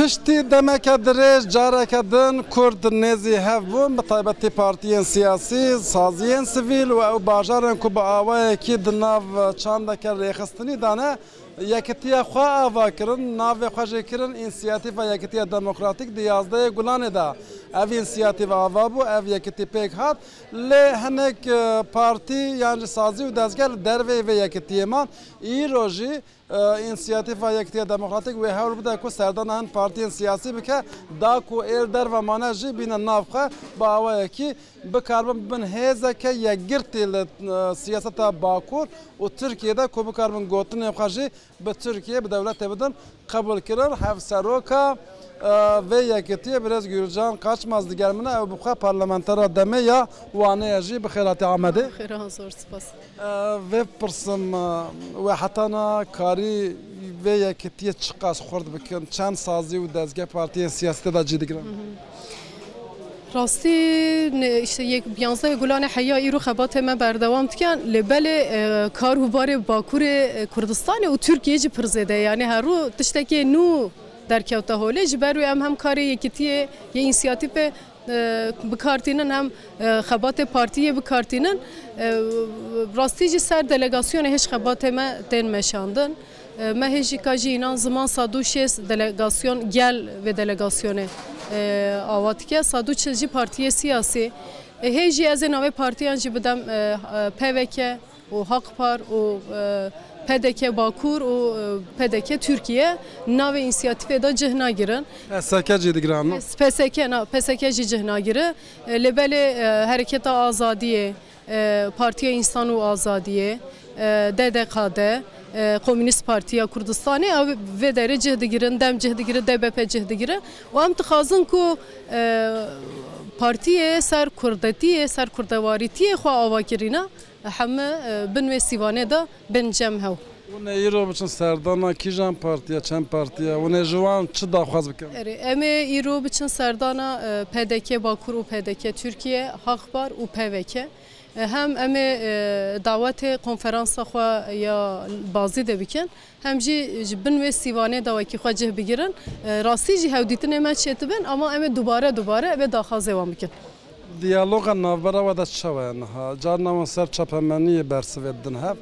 Piştî demeke dirêj careke din Kurd nêzî hev bûn bi taybetî partiyên siyasî, saziyên sivîl û ew bajarên ku bi awayekî di nav çandeke rêxistinî dane yekitiya xwe ava kirin, navê xwe jê kirin însiyatîva Yekitiya Demokratîk di 11 Gulanê de. Ev însiyatîva ava bû, ev yekitî pêk hat. Lê hinek partî yan ji sazî û dezgeh li dervê vê yekitiyê man îro jî İnisiyativa Yekitiya Demokratîk wê hewl bide ku serdana hin partiyên siyasî bike da ku êr derve mane jî bîne nav xwe bi awayekî bikarbin bibin hêzeke yekgirtî li siyaseta Bakur û Tirkiyeyê ku bikarbin gotinên xwe jî bi Tirkiye bi dewletê bidin qebûl kirin. Hevseroka vê yekitiye Birêz Gürcan Qaçmaz diger min ew bi xwe parlamentera demê ya wanê jî bi xêratî Amedê. Zor spas. Vê pirsim we hetana karî vê yekitiye çi qas xurt bikin çend sazî û dezgeh partiyên siyasî de cî digirin? Rastî işte 11 Gulanê heya îro xebatê me berdewam dikin li belê karûbarê Bakurê Kurdistanê û Tirkiyeyê jî pir zêde yani herû tiştekê nû derkevta holê ji ber wê em hem karê yekitiyê yê însiyatîvê bikartînin hem xebatê partiyê bikartînin rastî jî ser delegasyonê hêj xebatê me tên meşandin. Me hêjîka jî înan ziman sadû şêst delegasyon gel vê delegasyonê ava dike. Sadû çil jî partiyê siyasî. Hêj jî ez ê navê partiyan jî bidem PVK û Hakpar û PDK Bakur û PDK Türkiye navê însiyatîvê de cih nagirin. PSK cî digiran? PSK jî cih nagire. Li belê Hereketa Azadiyê, Partiya İnsan û Azadiyê, DDKD, Komünist Partiya Kurdistanê ew vê derê cih digirin, dem cih digire, DBP cih digire û em dixwazin ku partiyê ser kurdetiyê, ser kurdewarîtiyê xwe avakirîne heme bin wê sîvanê de bin cem hew. Hûn îro biçin serdana kîjan partiya çend partiya hûn ji wan çi daxwaz bikin? Em ê îro biçin serdana PDK Bakur û PDK Türkiye, Hakpar û PVK. Hem em ê dawetê konferansa xwe ya bazî de bikin hem jî ji bin wê sîvanê de wekî xwe cih bigirin. Rastî jî hewdîtinê me çêtibin ama em ê dubare vê daxwazê wan bikin. Diyaloga navbera we de çi we niha? Carna wan ser çapemeniyê bersivê din hev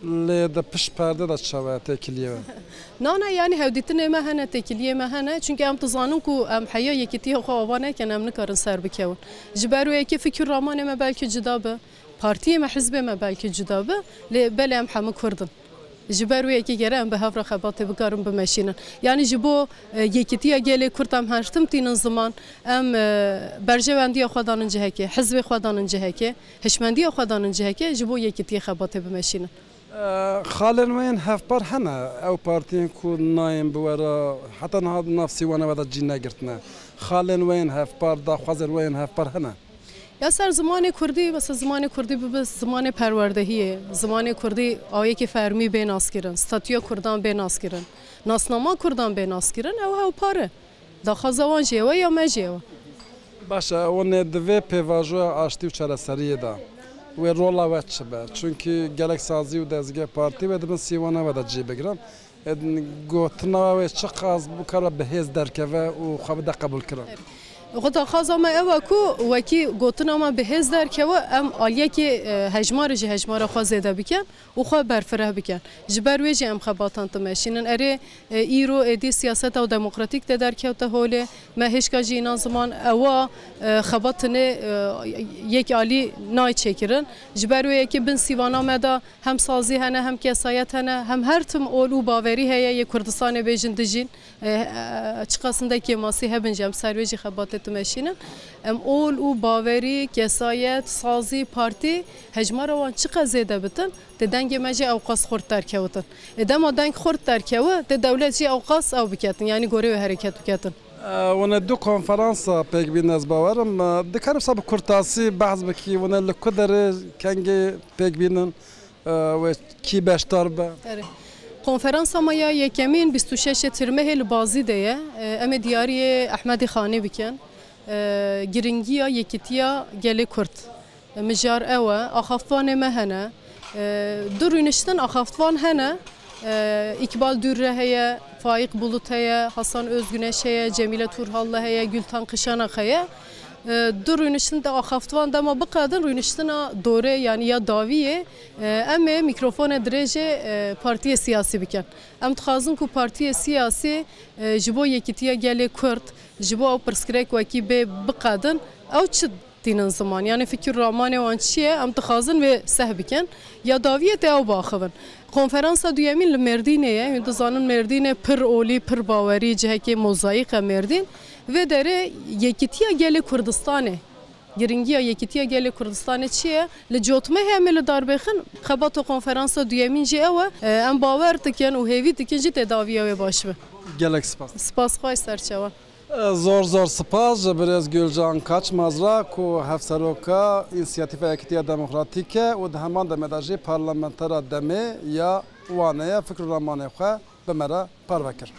lê de pişt perde de çi we têkiliyê we? Nana yani hewdîtinê me hene têkiliyê me hene çünkü em dizanin ku em heya yekîtiya xwe ava nekin em nikarin ser bikevin. Ji ber wê yekî fikir ramanê me belkî cida be. Partiyê me hizbê me belkî cida be lê belê em hemû Kurdin. Ji ber wê yekî gere em bi hevra xebatê bikarin bimeşînin. Yani ji bo yekîtiya gelê Kurd em her tim tînin ziman em berjevendiya xwe danin cihekê, hizbê xwe danin cihekê, hişmendiya xwe danin cihekê ji bo yekîtiya xebatê bimeşînin. Xalên wên hevpar hene ew partiyên ku nayên bi were heta niha nav sîwana we de cî negirtine. Xalên wên hevpar daxwazên wên hevpar hene. Ya ser zimanê Kurdî mesela zimanê Kurdî bibe zimanê perwerdehiyê, zimanê Kurdî ayekî fermî bê naskirin, statûya Kurdan bê naskirin, nasnama Kurdan bê naskirin ew hewpar e. Daxwaza wan jî ew e ya me jî ew e. Baş hûn ê di vê pêvajoya aştî û çareseriyê de wê rola we çi be? Çünkü gelek sazî û dezgeh partî ve dibin sîvana we de cî bigirin. Gotina wê çi qas bikare bi hêz derkeve û xwe bide qebûl kirin. Daxwaza me ew e ku wekî gotina me bi hêz derkeve em aliyekê hejmarê ji hejmara xwe zêde bikin û xwe berfireh bikin. Ji ber wê jî em xebatan dimeşînin. Erê îro êdî siyaseta û demokratîk de derkevte holê me hêşka jî înan ziman ewa xebatinê yek alî nay çêkirin. Ji ber wê yekî bin sîvana me de hem sazî hene hem kesayet hene hem her tim ol û bawerî heye yê Kurdistanê bêjin dijîn çi qasindekî masî hebin jî em ser wê jî xebatê dimeşînin. Em ol û bawerî, kesayet, sazî, partî hejmara wan çi qas zêde bitin di dengê me jî ew qas xurt derkewitin. Dema deng xurt derkewe di dewlet jî ew qas ew biketin yani gorê wê hereket biketin. Wan du konferansa pêk bîn ez bawerim dikarim sa bi kurtasî behs bikî wan li ku derê kengê pêk bînin wê kî beşdar be? Konferansa me ya yekemîn 26 Tirmehê li bazî de ye em ê diyariyê Ehmedê Xanê bikin. Giringiya yekîtiya gelê Kurd. Mijar ew e, axaftvanê me hene. Du rûniştin axaftvan hene İkbal Dürre heye, Faik Bulut heye, Hasan Özgüneş heye, Cemile Turhallı heye, Gültan Kışanak heye. Du rûniştin de axaftvan de ama bu kadın rûniştina dore yani ya daviye em mikrofona dirêjê partiye siyasî bikin. Em dixwazin ku partiye siyasî ji bo yekîtiya gelê Kurd, ji bo ew pirsgirêk wekî bê biqedin, ew çi dînin ziman? Yani fikir ramanê wan çi ye? Em dixwazin vê seh bikin ya daviye te ew baxivin. Konferansa duyemîn li Mêrdînê ye, hûn dizanin Mêrdînê pir olî, pir bawerî cihekê mozayîk e Mêrdîn. Ve dere yekîtiya gelê Kurdistanê. Giringiya yekîtiya gelê Kurdistanê çi ye? Li cotme heme li darbexin xebato konferansa duyemîn jî ew e em bawer dikin û hêvî dikin jî tedaviya wê baş be. Gelek spas. Spasxweş serçevan. Zor spas ji birêz Gülcan Kaçmazra ku hevseroka İnisiyatîfa Yekîtiya Demokratîk e û di heman demê de jî parlamentera demê ya wan ye fikr û ramanê xwe bi me re parve kir.